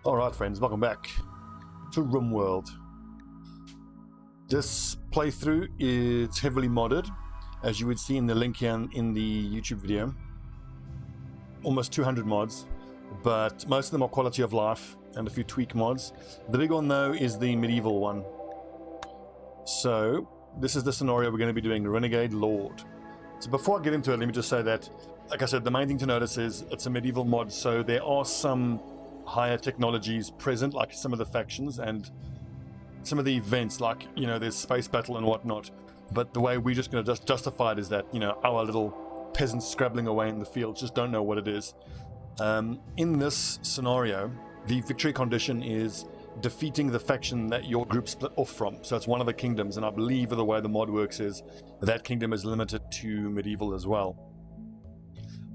Alright friends, welcome back to Rimworld. This playthrough is heavily modded, as you would see in the link here in the YouTube video. Almost 200 mods, but most of them are quality of life and a few tweak mods. The big one though is the medieval one. So this is the scenario we're going to be doing, Renegade Lord. So before I get into it, let me just say that, like I said, the main thing to notice is it's a medieval mod, so there are some higher technologies present, like some of the factions and some of the events, like, you know, there's space battle and whatnot. But the way we're just going to justify it is that, you know, our little peasants scrabbling away in the fields just don't know what it is. In this scenario, the victory condition is defeating the faction that your group split off from. So it's one of the kingdoms, and I believe the way the mod works is that kingdom is limited to medieval as well.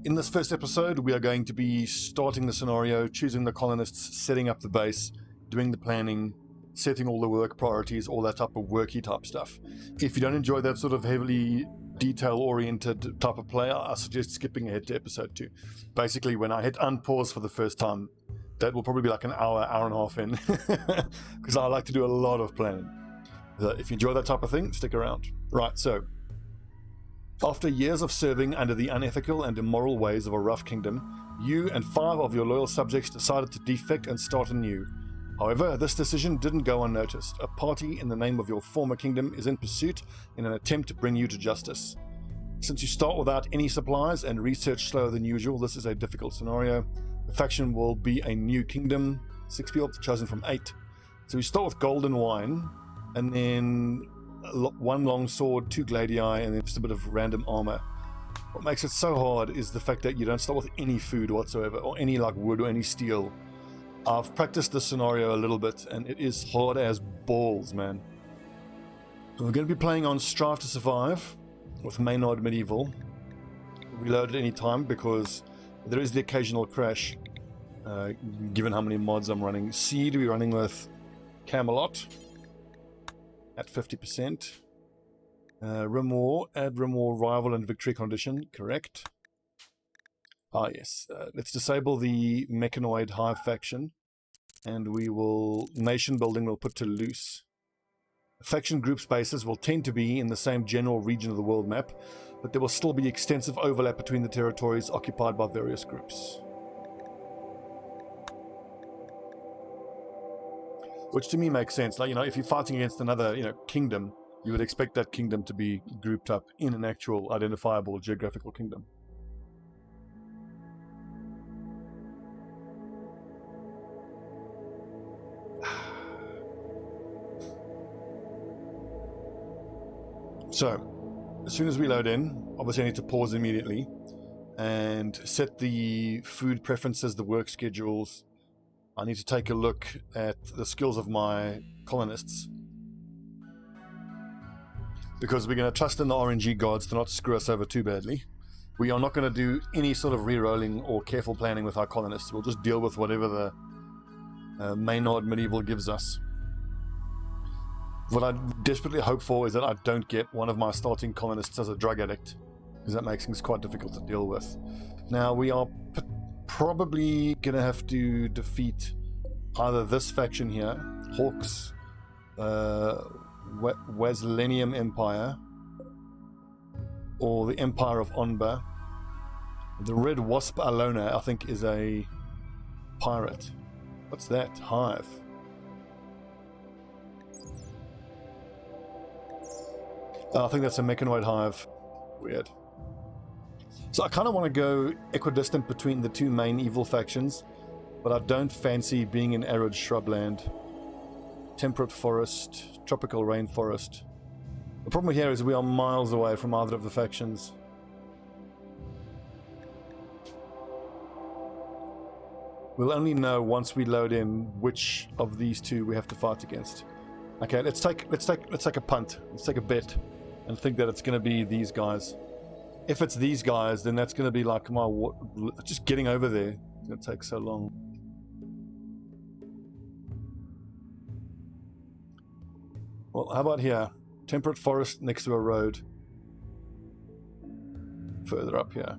In this first episode, we are going to be starting the scenario, choosing the colonists, setting up the base, doing the planning, setting all the work priorities, all that type of worky type stuff. If you don't enjoy that sort of heavily detail-oriented type of play, I suggest skipping ahead to episode 2. Basically, when I hit unpause for the first time, that will probably be like an hour and a half in, because I like to do a lot of planning. If you enjoy that type of thing, stick around. Right, so after years of serving under the unethical and immoral ways of a rough kingdom, you and 5 of your loyal subjects decided to defect and start anew. However, this decision didn't go unnoticed. A party in the name of your former kingdom is in pursuit in an attempt to bring you to justice. Since you start without any supplies and research slower than usual, this is a difficult scenario. The faction will be a new kingdom, 6 people chosen from 8. So we start with gold and wine, and then 1 long sword, 2 gladii, and then just a bit of random armor. What makes it so hard is the fact that you don't start with any food whatsoever, or any like wood or any steel. I've practiced this scenario a little bit, and it is hard as balls, man. We're going to be playing on Strive to Survive with Maynard Medieval. Reload at any time because there is the occasional crash, given how many mods I'm running. Seed we're running with Camelot at 50%. Rimworld, add Rimworld rival and victory condition, correct. Ah yes, let's disable the mechanoid hive faction, and we will, nation building will put to loose. Faction group spaces will tend to be in the same general region of the world map, but there will still be extensive overlap between the territories occupied by various groups. Which to me makes sense. Like, you know, if you're fighting against another, you know, kingdom, you would expect that kingdom to be grouped up in an actual identifiable geographical kingdom. So, as soon as we load in, obviously I need to pause immediately and set the food preferences, the work schedules. I need to take a look at the skills of my colonists, because we're going to trust in the RNG gods to not screw us over too badly. We are not going to do any sort of re-rolling or careful planning with our colonists. We'll just deal with whatever the Maynard Medieval gives us. What I desperately hope for is that I don't get one of my starting colonists as a drug addict, because that makes things quite difficult to deal with. Now, we are probably going to have to defeat either this faction here, Hawks, Weslenium Empire, or the Empire of Onba. The Red Wasp Alona, I think, is a pirate. What's that? Hive. I think that's a mechanoid hive. Weird. So I kind of want to go equidistant between the 2 main evil factions, but I don't fancy being in arid shrubland. Temperate forest, tropical rainforest. The problem here is we are miles away from either of the factions. We'll only know once we load in which of these 2 we have to fight against. Okay, let's take a punt. Let's take a bet and think that it's going to be these guys. If it's these guys, then that's going to be like, come on, just getting over there. It's going to take so long. Well, how about here? Temperate forest next to a road. Further up here.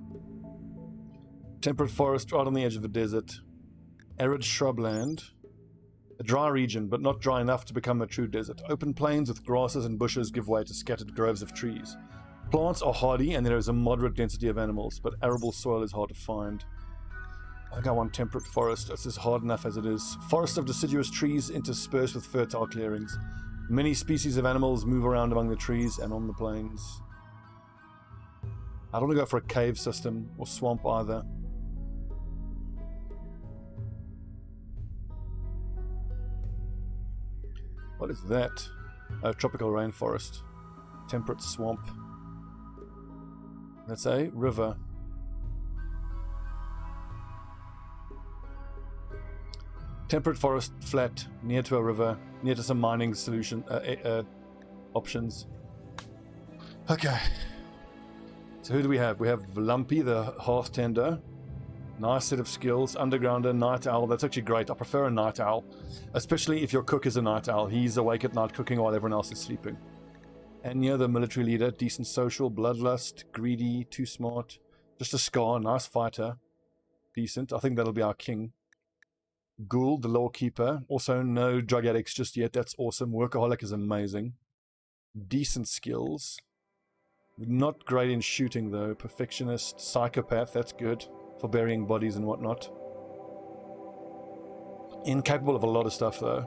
Temperate forest right on the edge of the desert. Arid shrubland. A dry region, but not dry enough to become a true desert. Open plains with grasses and bushes give way to scattered groves of trees. Plants are hardy and there is a moderate density of animals, but arable soil is hard to find. I think I want temperate forest. This is hard enough as it is. Forest of deciduous trees interspersed with fertile clearings. Many species of animals move around among the trees and on the plains. I don't want to go for a cave system or swamp either. What is that? Oh, tropical rainforest. Temperate swamp. That's a river. Temperate forest, flat, near to a river, near to some mining solution options. Okay. So who do we have? We have Lumpy, the hearth tender. Nice set of skills. Undergrounder, night owl. That's actually great. I prefer a night owl, especially if your cook is a night owl. He's awake at night cooking while everyone else is sleeping. Anya, the military leader. Decent social. Bloodlust. Greedy. Too smart. Just a scar. Nice fighter. Decent. I think that'll be our king. Gould, the lawkeeper. Also no drug addicts just yet. That's awesome. Workaholic is amazing. Decent skills. Not great in shooting though. Perfectionist. Psychopath. That's good for burying bodies and whatnot. Incapable of a lot of stuff though.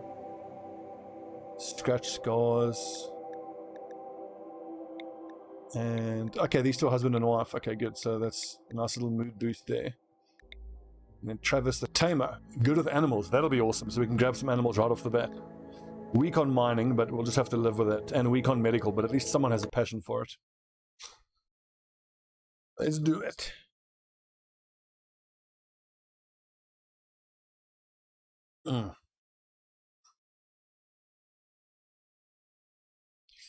Scratch scars. And okay, these two are husband and wife. Okay, good. So that's a nice little mood boost there. And then Travis the tamer. Good with animals. That'll be awesome. So we can grab some animals right off the bat. Weak on mining, but we'll just have to live with it. And weak on medical, but at least someone has a passion for it. Let's do it.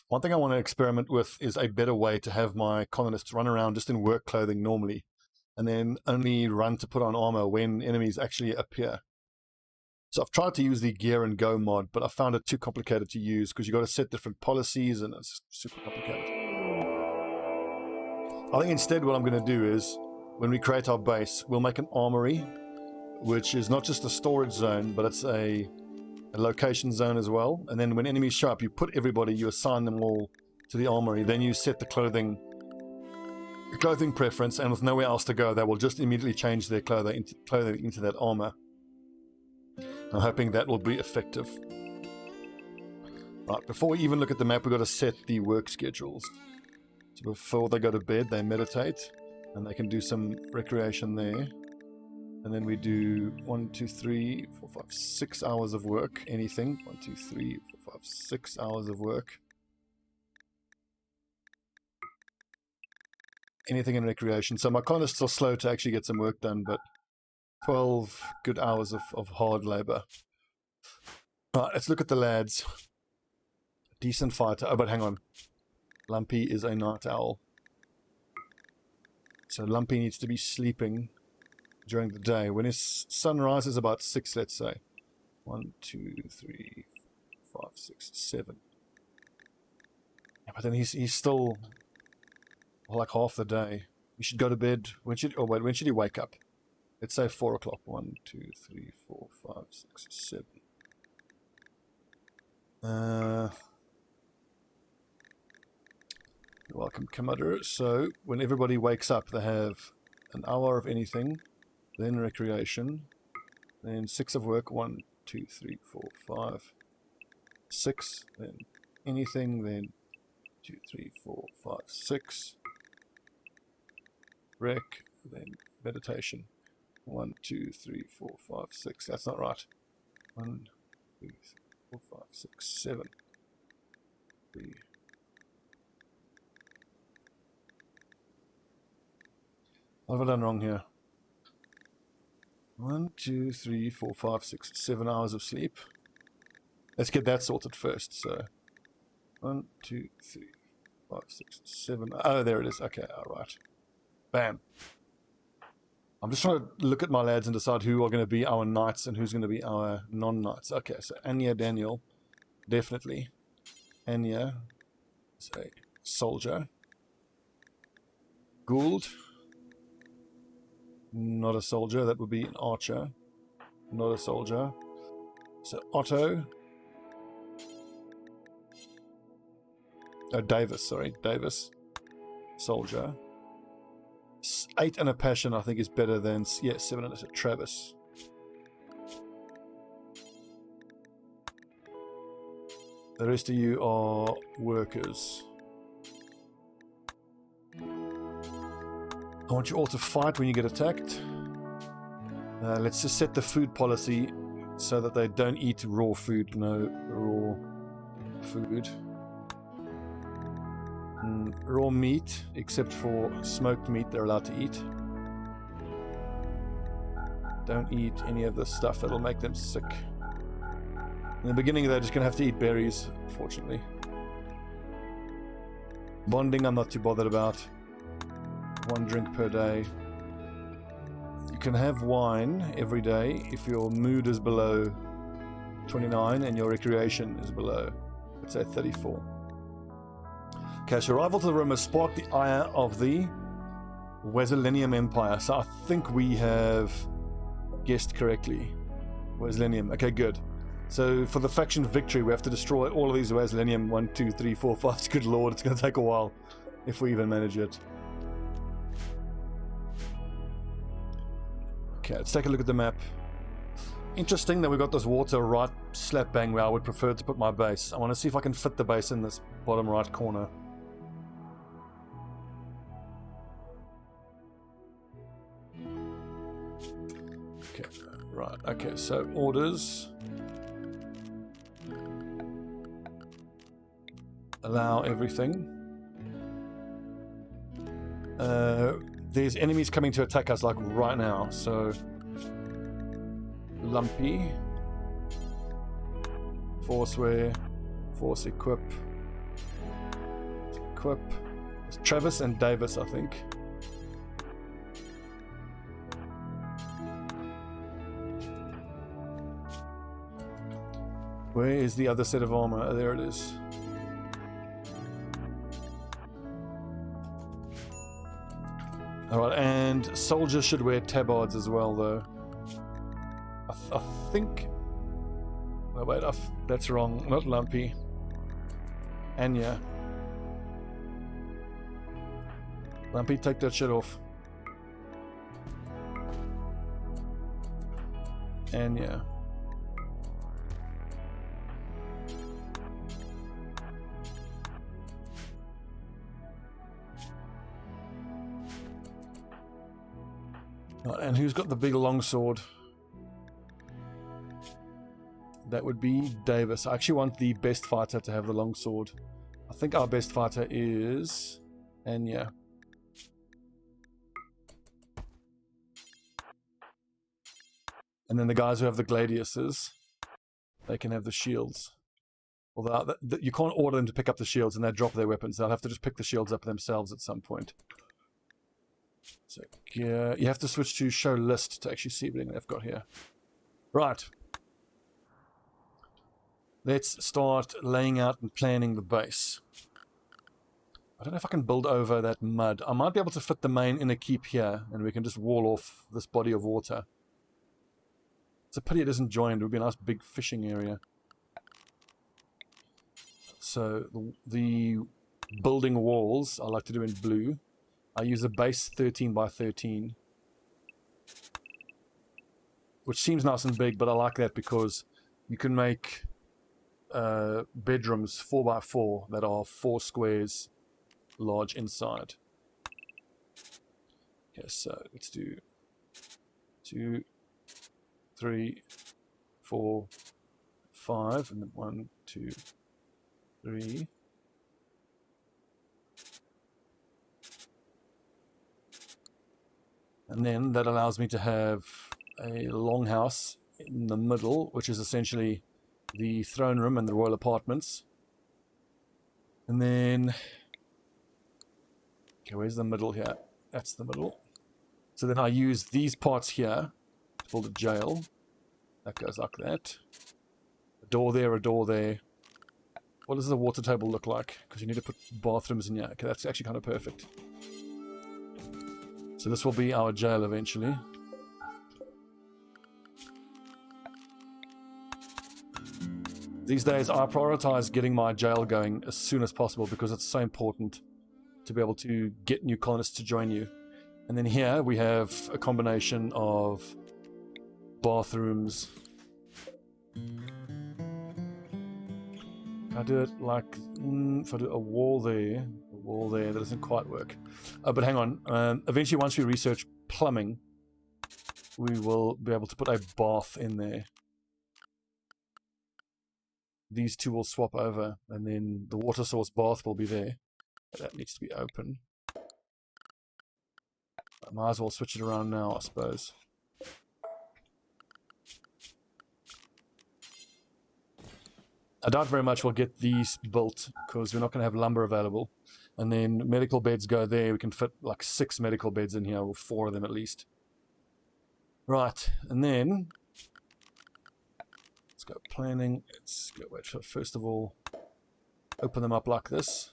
One thing I want to experiment with is a better way to have my colonists run around just in work clothing normally, and then only run to put on armor when enemies actually appear. So I've tried to use the gear and go mod, but I found it too complicated to use because you've got to set different policies and it's super complicated. I think instead what I'm going to do is, when we create our base, we'll make an armory, which is not just a storage zone, but it's a location zone as well. And then when enemies show up, you put everybody, you assign them all to the armory. Then you set the clothing preference, and with nowhere else to go, they will just immediately change their clothing into that armor. I'm hoping that will be effective. Right, before we even look at the map, we've got to set the work schedules. So before they go to bed, they meditate, and they can do some recreation there. And then we do 1, 2, 3, 4, 5, 6 hours of work. Anything. 1, 2, 3, 4, 5, 6 hours of work. Anything in recreation. So my colonists are slow to actually get some work done, but 12 good hours of hard labor. Right, let's look at the lads. Decent fighter. Oh, but hang on. Lumpy is a night owl. So Lumpy needs to be sleeping during the day. When his sun rises about 6, let's say. 1, 2, 3, 5, 6, 7. Yeah, but then he's still like half the day. He should go to bed. When should he wake up? Let's say 4 o'clock. 1, 2, 3, 4, 5, 6, 7. You're welcome, Commander. So when everybody wakes up, they have an hour of anything, then recreation, then 6 of work. 1, 2, 3, 4, 5, 6. Then anything. Then 2, 3, 4, 5, 6. Rec. Then meditation. 1, 2, 3, 4, 5, 6. That's not right. 1, 2, 3, 4, 5, 6, 7. 3. What have I done wrong here? 1, 2, 3, 4, 5, 6, 7 hours of sleep. Let's get that sorted first. So 1, 2, 3, 5, 6, 7. Oh, there it is. Okay, all right. Bam. I'm just trying to look at my lads and decide who are going to be our knights and who's going to be our non-knights. Okay, so Anya Daniel, definitely. Anya is a soldier. Gould, not a soldier. That would be an archer. Not a soldier. So Otto. Oh, Davis, sorry. Davis. Soldier. 8 and a passion, I think, is better than... Yeah, 7 and a... Travis. The rest of you are workers. I want you all to fight when you get attacked. Let's just set the food policy so that they don't eat raw food. No raw food. Raw meat, except for smoked meat, they're allowed to eat. Don't eat any of the stuff that'll make them sick. In the beginning, they're just going to have to eat berries, fortunately. Bonding, I'm not too bothered about. 1 drink per day. You can have wine every day if your mood is below 29 and your recreation is below, let's say, 34. Okay, so arrival to the room has sparked the ire of the Weslenium Empire. So I think we have guessed correctly. Weslenium. Okay, good. So for the faction victory, we have to destroy all of these Weslenium 1, 2, 3, 4, 5. Good lord, it's going to take a while if we even manage it. Okay, let's take a look at the map. Interesting that we got this water right slap bang where I would prefer to put my base. I want to see if I can fit the base in this bottom right corner. Okay, right. Okay, so orders. Allow everything. There's enemies coming to attack us like right now, so Lumpy, force wear, force equip, it's Travis and Davis, I think. Where is the other set of armor? Oh, there it is. Alright, and soldiers should wear tabards as well, though. I think... Oh, wait, that's wrong. Not Lumpy. Anya. Lumpy, take that shit off. Anya. And who's got the big long sword? That would be Davis. I actually want the best fighter to have the long sword. I think our best fighter is Anya. And then the guys who have the gladiuses, they can have the shields. Although you can't order them to pick up the shields and they drop their weapons. They'll have to just pick the shields up themselves at some point. So yeah, you have to switch to show list to actually see everything they've got here. Right. Let's start laying out and planning the base. I don't know if I can build over that mud. I might be able to fit the main inner keep here, and we can just wall off this body of water. It's a pity it isn't joined. It would be a nice big fishing area. So the building walls I like to do in blue. I use a base 13 by 13, which seems nice and big, but I like that because you can make bedrooms 4 by 4 that are 4 squares large inside. Okay, so let's do 2, 3, 4, 5, and then 1, 2, 3. And then that allows me to have a longhouse in the middle, which is essentially the throne room and the royal apartments. And then, okay, where's the middle here? That's the middle. So then I use these parts here to build a jail. That goes like that. A door there, a door there. What does the water table look like? Because you need to put bathrooms in here. Okay, that's actually kind of perfect. So this will be our jail eventually. These days, I prioritize getting my jail going as soon as possible because it's so important to be able to get new colonists to join you. And then here we have a combination of bathrooms. I do it like if I do a wall there, that doesn't quite work. But hang on. Eventually, once we research plumbing, we will be able to put a bath in there. These two will swap over, and then the water source bath will be there. That needs to be open. I might as well switch it around now, I suppose. I doubt very much we'll get these built because we're not going to have lumber available. And then medical beds go there. We can fit like 6 medical beds in here, or 4 of them at least. Right, and then let's go planning. Let's go wait for, first of all, open them up like this.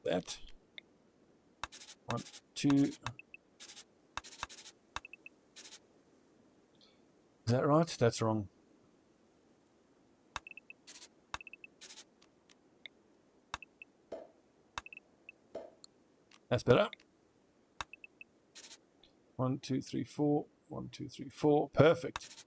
That. 1, 2. Is that right? That's wrong. That's better. 1, 2, 3, 4. 1, 2, 3, 4. Perfect.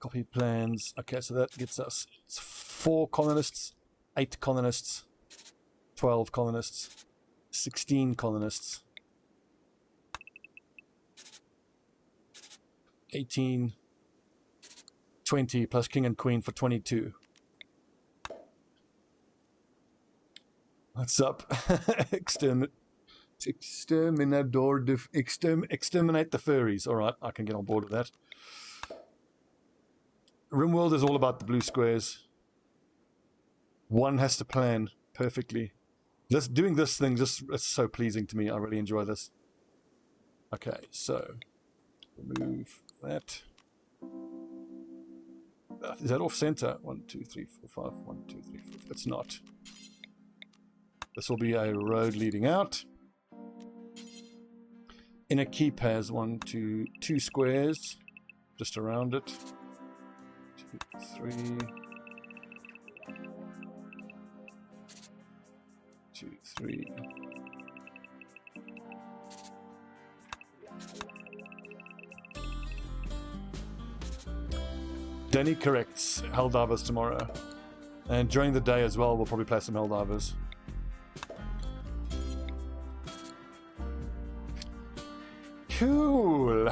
Copy plans. Okay, so that gets us 4 colonists, 8 colonists, 12 colonists, 16 colonists, 18, 20 plus king and queen for 22. What's up? Exterminate the furries. All right, I can get on board with that. Rimworld is all about the blue squares. One has to plan perfectly. Doing this thing it's so pleasing to me. I really enjoy this. Okay, so remove that. Is that off center? 1, 2, 3, 4, 5. 1, 2, 3, 4. It's not. This will be a road leading out. Inner keep has 1, 2, 2 squares just around it. 2, 3. 2, 3. Danny corrects Helldivers tomorrow. And during the day as well, we'll probably play some Helldivers. Cool.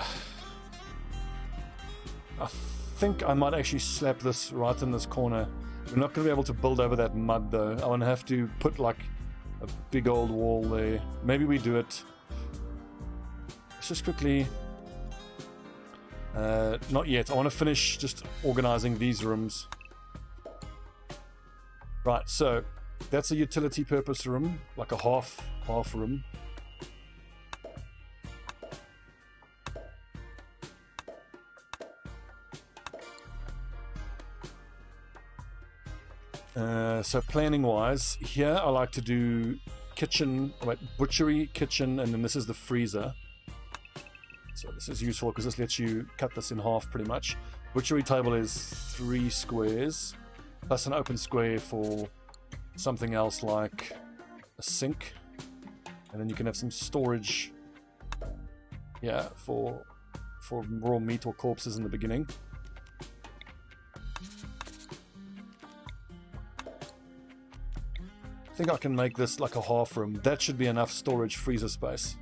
I think I might actually slap this right in this corner. We're not going to be able to build over that mud though. I want to have to put like a big old wall there. Maybe we do it. Let's just quickly... not yet. I want to finish just organizing these rooms. Right, so that's a utility purpose room, like a half room. So planning wise, here I like to do kitchen, butchery, kitchen, and then this is the freezer. So this is useful because this lets you cut this in half pretty much. Butchery table is 3 squares, plus an open square for something else like a sink. And then you can have some storage, yeah, for raw meat or corpses in the beginning. I think I can make this like a half room. That should be enough storage freezer space.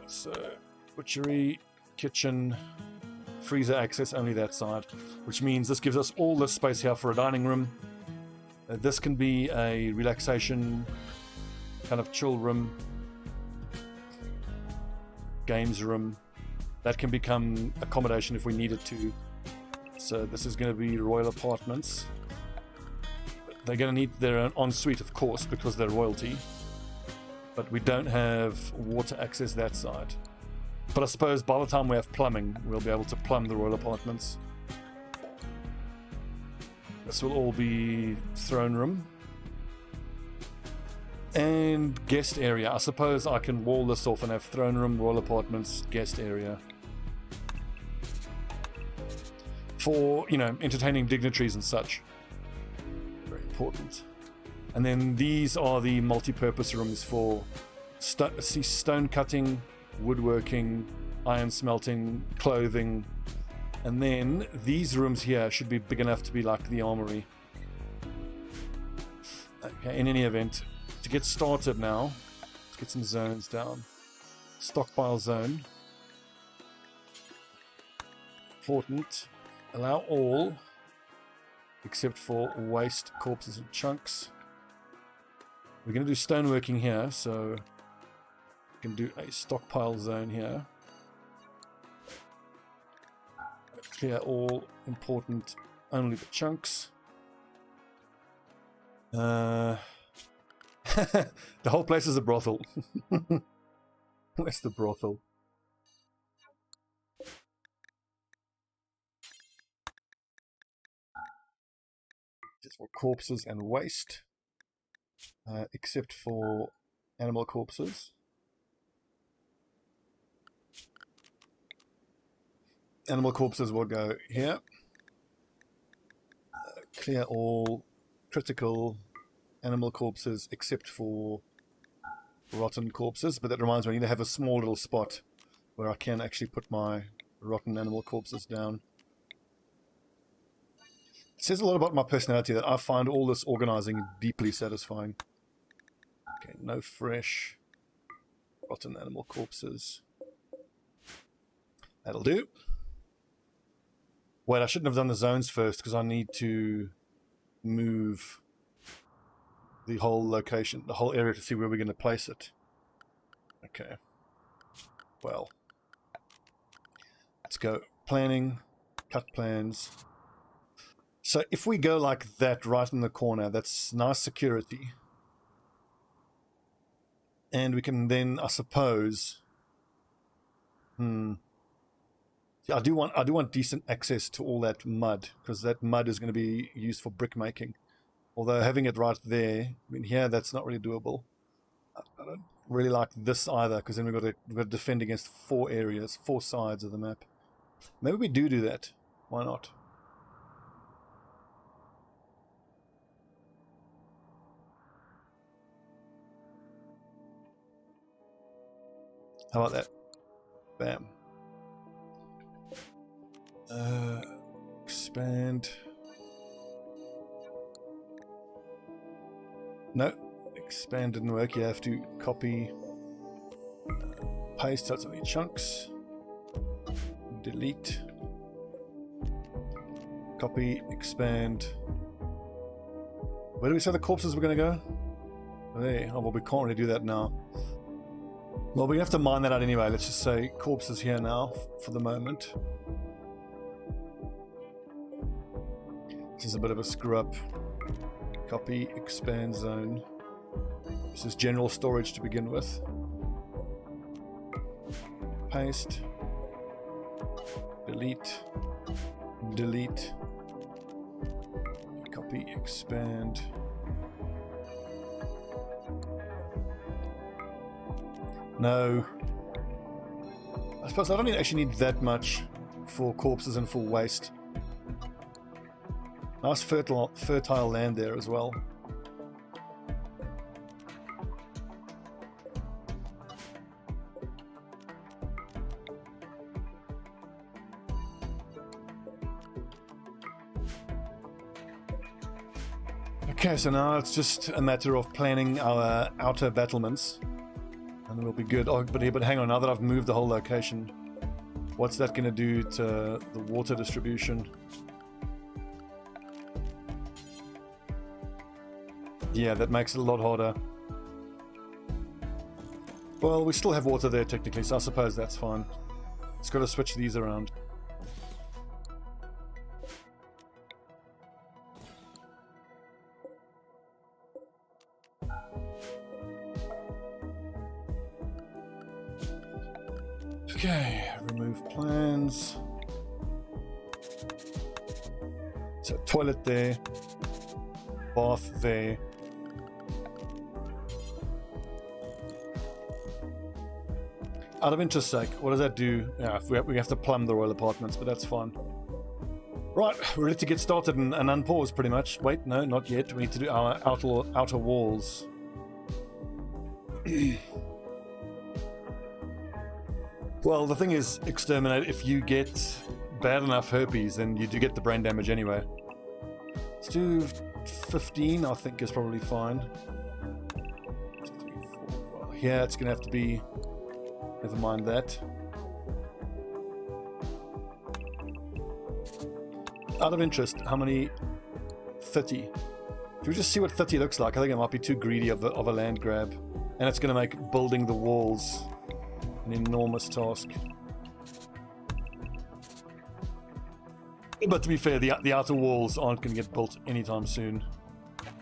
So, butchery, kitchen, freezer access, only that side. Which means this gives us all this space here for a dining room. This can be a relaxation, kind of chill room. Games room. That can become accommodation if we need it to. So this is going to be royal apartments. They're going to need their own ensuite, of course, because they're royalty. But we don't have water access that side. But I suppose by the time we have plumbing, we'll be able to plumb the royal apartments. This will all be throne room. And guest area. I suppose I can wall this off and have throne room, royal apartments, guest area. For, you know, entertaining dignitaries and such. Very important. And then these are the multi-purpose rooms for stone cutting, woodworking, iron smelting, clothing. And then these rooms here should be big enough to be like the armory. Okay, in any event, to get started now, let's get some zones down. Stockpile zone. Important. Allow all, except for waste, corpses, and chunks. We're going to do stoneworking here, so we can do a stockpile zone here. Clear all important, only the chunks. The whole place is a brothel. Where's the brothel? Just for corpses and waste, except for animal corpses. Animal corpses will go here. Clear all critical animal corpses except for rotten corpses. But that reminds me, I need to have a small little spot where I can actually put my rotten animal corpses down. It says a lot about my personality that I find all this organizing deeply satisfying. Okay, no fresh rotten animal corpses. That'll do. Wait, I shouldn't have done the zones first because I need to move the whole location, the whole area to see where we're going to place it. Okay. Well, let's go planning, cut plans. So if we go like that right in the corner, that's nice security. And we can then, I suppose, I do want decent access to all that mud, because that mud is going to be used for brick making. Although having it right there, I mean, here that's not really doable. I don't really like this either, because then we've got to defend against 4 areas, 4 sides of the map. Maybe we do that. Why not? How about that? Bam. Expand. No, expand didn't work. You have to copy, paste out some of the chunks, delete, copy, expand. Where do we say the corpses were going to go? There. Oh, well, we can't really do that now. Well, we have to mine that out anyway. Let's just say corpses here now for the moment. This is a bit of a screw up. Copy, expand zone. This is general storage to begin with. Paste. Delete. Delete. Copy, expand. No. I suppose I don't actually need that much for corpses and for waste. Nice fertile land there as well. Okay, so now it's just a matter of planning our outer battlements. And we'll be good. Oh, but hang on, now that I've moved the whole location, what's that going to do to the water distribution? Yeah, that makes it a lot harder. Well, we still have water there technically, so I suppose that's fine. Just got to switch these around. Okay, remove plans. So toilet there, bath there. Out of interest sake, what does that do? Yeah, we have to plumb the royal apartments, but that's fine. Right, we're ready to get started and unpause pretty much. Wait, no, not yet. We need to do our outer walls. Well, the thing is, exterminate, if you get bad enough herpes, then you do get the brain damage anyway. Let's do 15, I think is probably fine. 2, 3, 4. Well, yeah, it's going to have to be... Never mind that. Out of interest, how many? 30. Should we just see what 30 looks like? I think it might be too greedy of a land grab. And it's going to make building the walls an enormous task. But to be fair, the outer walls aren't going to get built anytime soon.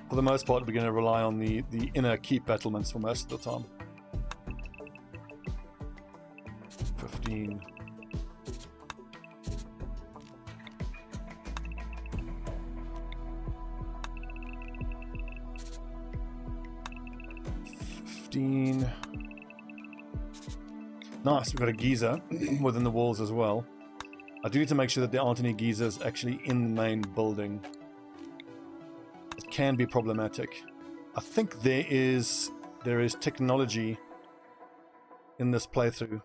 For the most part, we're going to rely on the inner keep battlements for most of the time. 15. Nice, we've got a geyser within the walls as well. I do need to make sure that there aren't any geysers actually in the main building. It can be problematic. I think there is technology in this playthrough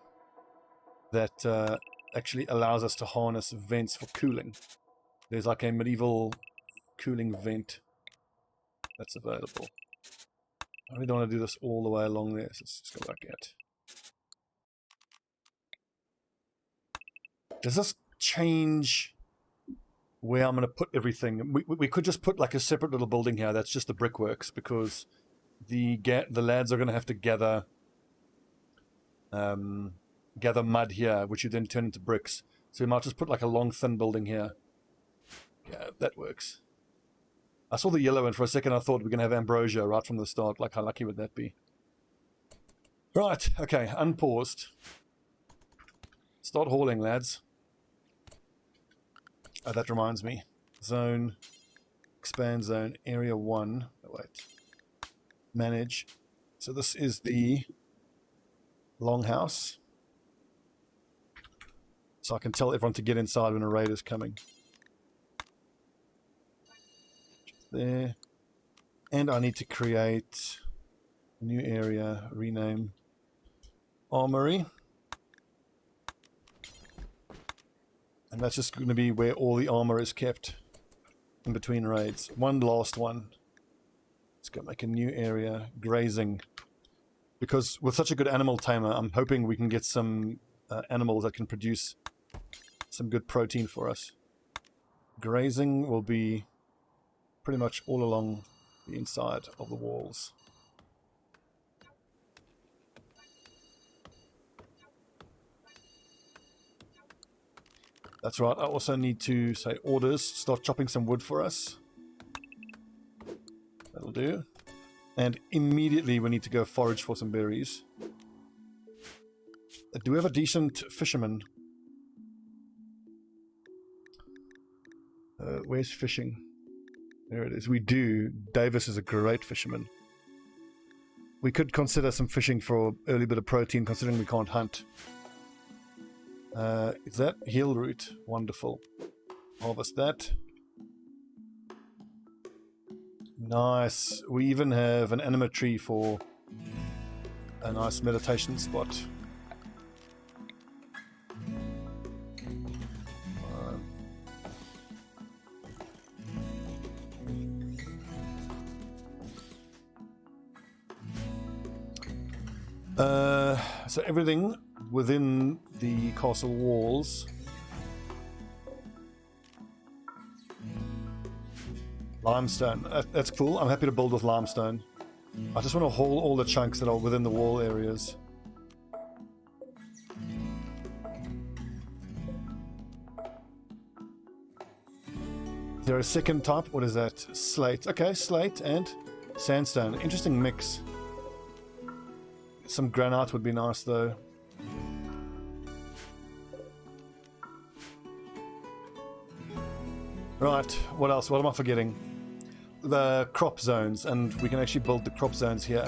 that actually allows us to harness vents for cooling. There's like a medieval cooling vent that's available. I really don't want to do this all the way along there, so let's just go like that. Does this change where I'm going to put everything? We could just put like a separate little building here that's just the brickworks, because the lads are going to have to gather mud here, which you then turn into bricks. So we might just put like a long, thin building here. Yeah, that works. I saw the yellow, and for a second I thought we were going to have ambrosia right from the start. Like, how lucky would that be? Right, okay, unpaused. Start hauling, lads. Oh, that reminds me. Zone, expand zone, area 1. Oh, wait. Manage. So this is the longhouse. So I can tell everyone to get inside when a raid is coming. There. And I need to create a new area, rename Armory. And that's just going to be where all the armor is kept in between raids. One last one. Let's go make a new area, grazing. Because with such a good animal tamer, I'm hoping we can get some animals that can produce some good protein for us. Grazing will be pretty much all along the inside of the walls. That's right, I also need to say orders, start chopping some wood for us. That'll do. And immediately we need to go forage for some berries. Do we have a decent fisherman? Where's fishing? There it is. We do. Davis is a great fisherman. We could consider some fishing for an early bit of protein, considering we can't hunt. Is that heal root? Wonderful. Harvest that. Nice. We even have an anima tree for a nice meditation spot. So everything within the castle walls. Limestone. That's cool. I'm happy to build with limestone. I just want to haul all the chunks that are within the wall areas. Is there a second type? What is that? Slate. Okay, slate and sandstone. Interesting mix. Some granite would be nice though. Right, what else? What am I forgetting? The crop zones, and we can actually build the crop zones here.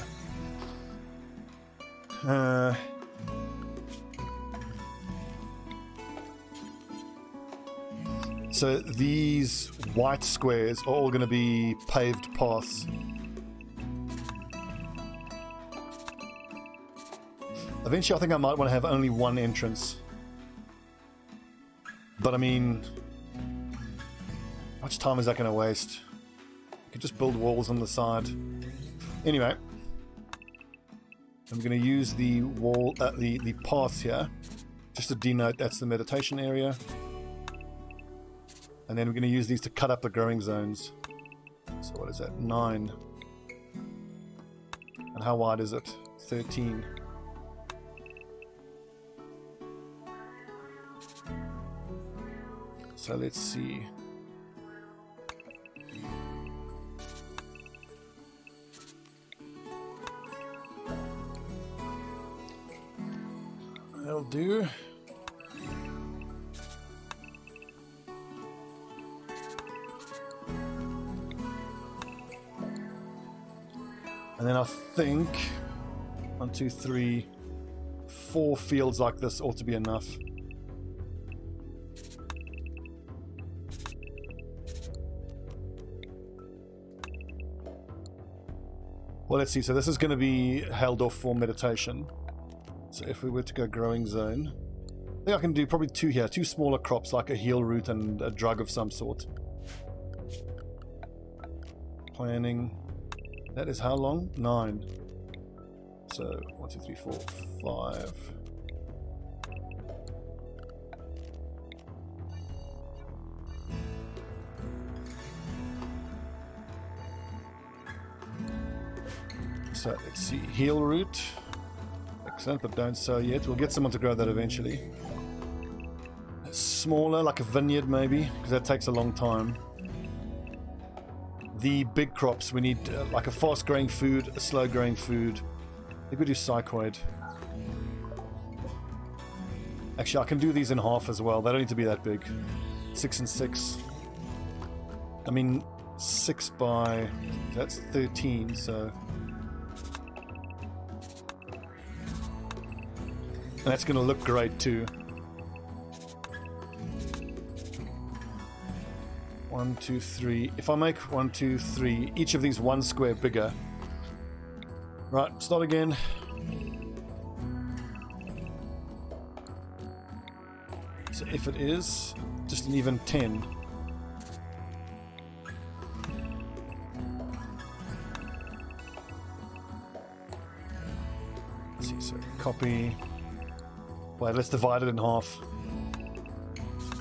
So these white squares are all going to be paved paths. Eventually I think I might want to have only one entrance. But I mean, how much time is that going to waste? You could just build walls on the side. Anyway, I'm going to use the wall, the paths here, just to denote that's the meditation area. And then we're going to use these to cut up the growing zones. So what is that? 9. And how wide is it? 13. So let's see. That'll do. And then I think 1, 2, 3, 4 fields like this ought to be enough. Well, let's see. So this is going to be held off for meditation. So if we were to go growing zone, I think I can do probably 2 here. 2 smaller crops like a heal root and a drug of some sort. Planning. That is how long? 9. So 1, 2, 3, 4, 5. So let's see, heal root. Excellent, but don't sow yet. We'll get someone to grow that eventually. Smaller, like a vineyard maybe, because that takes a long time. The big crops, we need like a fast growing food, a slow growing food. I think we do psychoid. Actually, I can do these in half as well. They don't need to be that big. 6 and 6. I mean, 6 by, that's 13, so. And that's going to look great too. 1, 2, 3. If I make 1, 2, 3, each of these 1 square bigger. Right, start again. So if it is just an even 10. Let's see, so copy. Wait, let's divide it in half.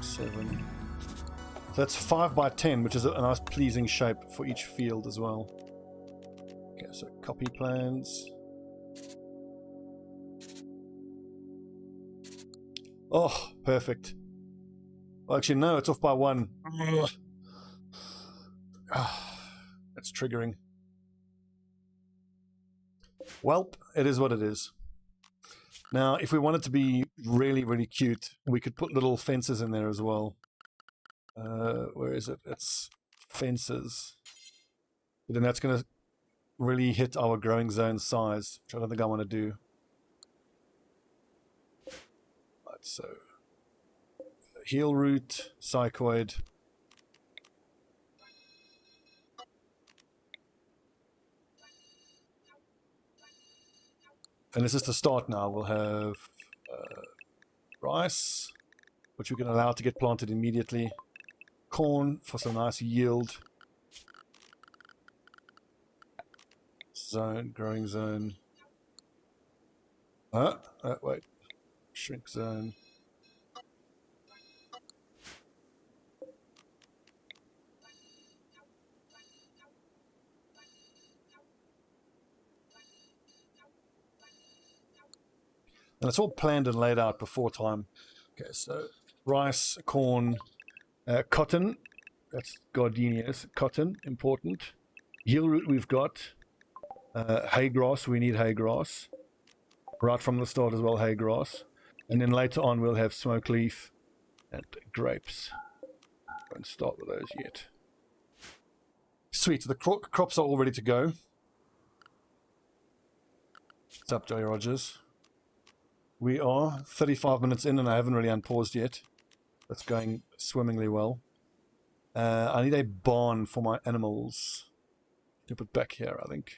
7. So that's 5 by 10, which is a nice pleasing shape for each field as well. Okay, so copy plans. Oh, perfect. Well, actually, no, it's off by 1. That's triggering. Welp, it is what it is. Now, if we want it to be really, really cute, we could put little fences in there as well. Where is it? It's fences. But then that's going to really hit our growing zone size, which I don't think I want to do. Right, so heal root, psychoid. And this is to start now. We'll have rice, which we can allow to get planted immediately. Corn for some nice yield. Zone, growing zone. Wait. Shrink zone. And it's all planned and laid out before time. Okay, so rice, corn, cotton. That's gardenias. Cotton, important. Yield root we've got. Hay grass, we need hay grass. Right from the start as well, hay grass. And then later on we'll have smoke leaf and grapes. Won't start with those yet. Sweet, the crops are all ready to go. What's up, Jolly Rogers? We are 35 minutes in and I haven't really unpaused yet. That's going swimmingly well. I need a barn for my animals. To put back here, I think.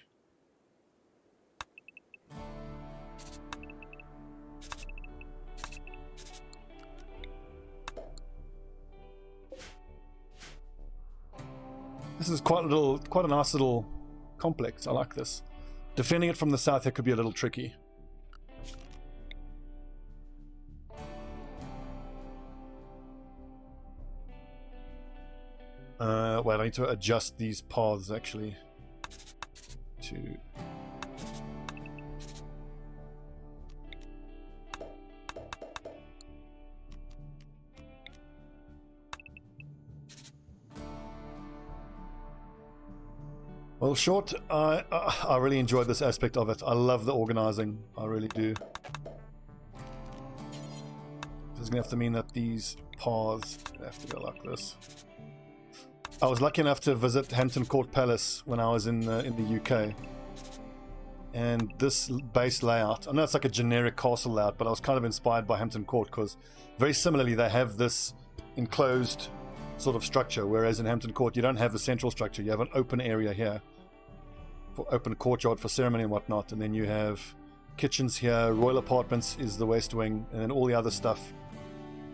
This is quite a nice little complex. I like this. Defending it from the south here could be a little tricky. Wait, I need to adjust these paths actually to... Well, short, I really enjoyed this aspect of it. I love the organizing. I really do. This is going to have to mean that these paths have to go like this. I was lucky enough to visit Hampton Court Palace when I was in the UK. And this base layout, I know it's like a generic castle layout, but I was kind of inspired by Hampton Court because very similarly they have this enclosed sort of structure, whereas in Hampton Court you don't have a central structure. You have an open area here, for open courtyard for ceremony and whatnot, and then you have kitchens here, royal apartments is the west wing, and then all the other stuff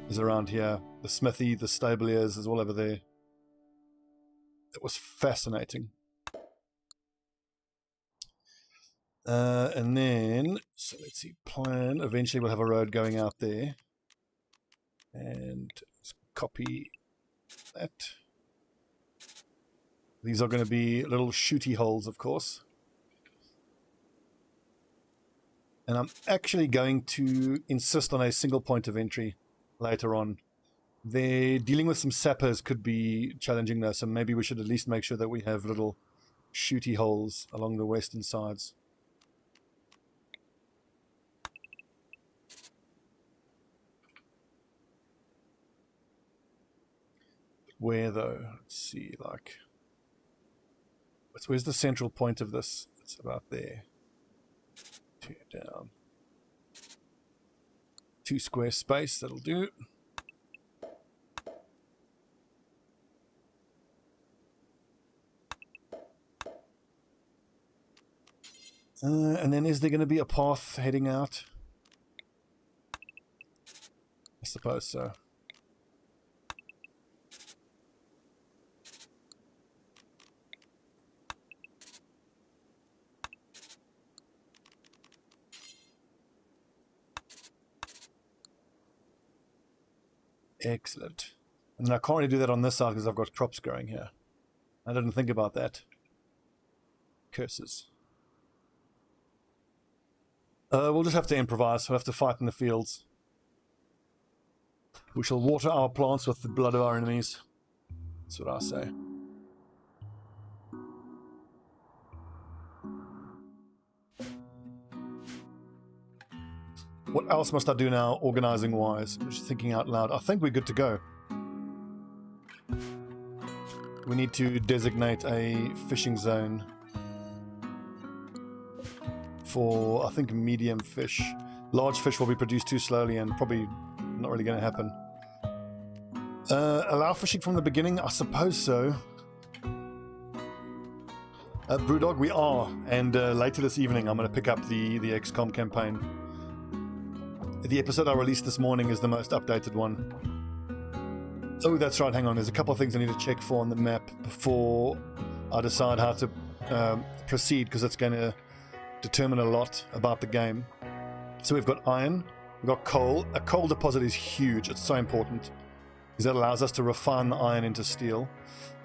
is around here. The smithy, the stabliers is all over there. It was fascinating. And then, so let's see, plan. Eventually we'll have a road going out there. And let's copy that. These are going to be little shooty holes, of course. And I'm actually going to insist on a single point of entry later on. They're dealing with some sappers could be challenging though, so maybe we should at least make sure that we have little shooty holes along the western sides. Where though? Let's see, like... Where's the central point of this? It's about there. Tear down. 2 square space, that'll do. And then is there going to be a path heading out? I suppose so. Excellent. And I can't really do that on this side because I've got crops growing here. I didn't think about that. Curses. We'll just have to improvise. We'll have to fight in the fields. We shall water our plants with the blood of our enemies. That's what I say. What else must I do now, organizing-wise? I'm just thinking out loud. I think we're good to go. We need to designate a fishing zone for, I think, medium fish. Large fish will be produced too slowly and probably not really going to happen. Allow fishing from the beginning? I suppose so. Brewdog, we are. And later this evening, I'm going to pick up the XCOM campaign. The episode I released this morning is the most updated one. Oh, that's right. Hang on. There's a couple of things I need to check for on the map before I decide how to proceed, because it's going to determine a lot about the game. So we've got iron. We've got coal. A coal deposit is huge. It's so important because that allows us to refine the iron into steel.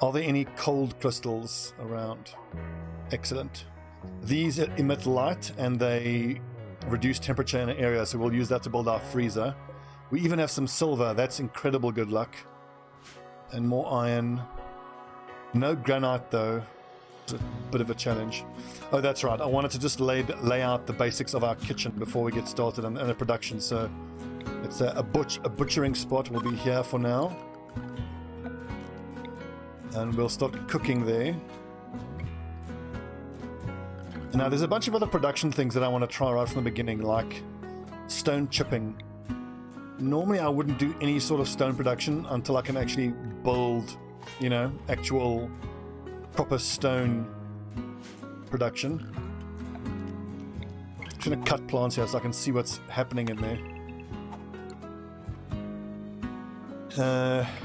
Are there any cold crystals around? Excellent. These emit light and they reduce temperature in an area, so we'll use that to build our freezer. We even have some silver. That's incredible good luck. And more iron. No granite though. It's a bit of a challenge. Oh, that's right. I wanted to just lay out the basics of our kitchen before we get started in the production. So it's a butchering spot will be here for now. And we'll start cooking there. Now, there's a bunch of other production things that I want to try right from the beginning, like stone chipping. Normally, I wouldn't do any sort of stone production until I can actually build, you know, actual proper stone production. I'm just going to cut plants here so I can see what's happening in there.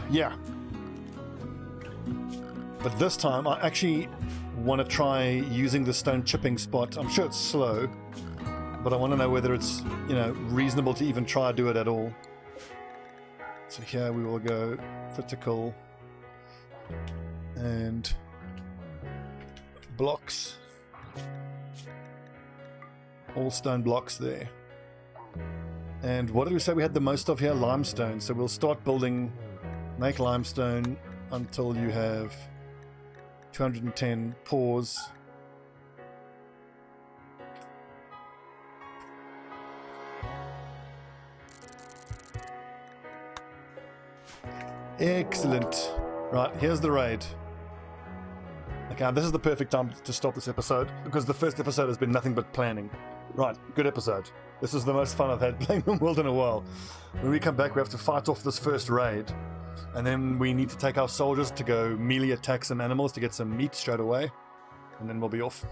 Yeah. But this time, I actually want to try using the stone chipping spot. I'm sure it's slow, but I want to know whether it's, you know, reasonable to even try to do it at all. So here we will go vertical and blocks. All stone blocks there. And what did we say we had the most of here? Limestone. So we'll start building, make limestone until you have 210. Pause. Excellent. Right, here's the raid. Okay, this is the perfect time to stop this episode, because the first episode has been nothing but planning. Right, good episode. This is the most fun I've had playing Rimworld in a while. When we come back, we have to fight off this first raid. And then we need to take our soldiers to go melee attack some animals to get some meat straight away. And then we'll be off.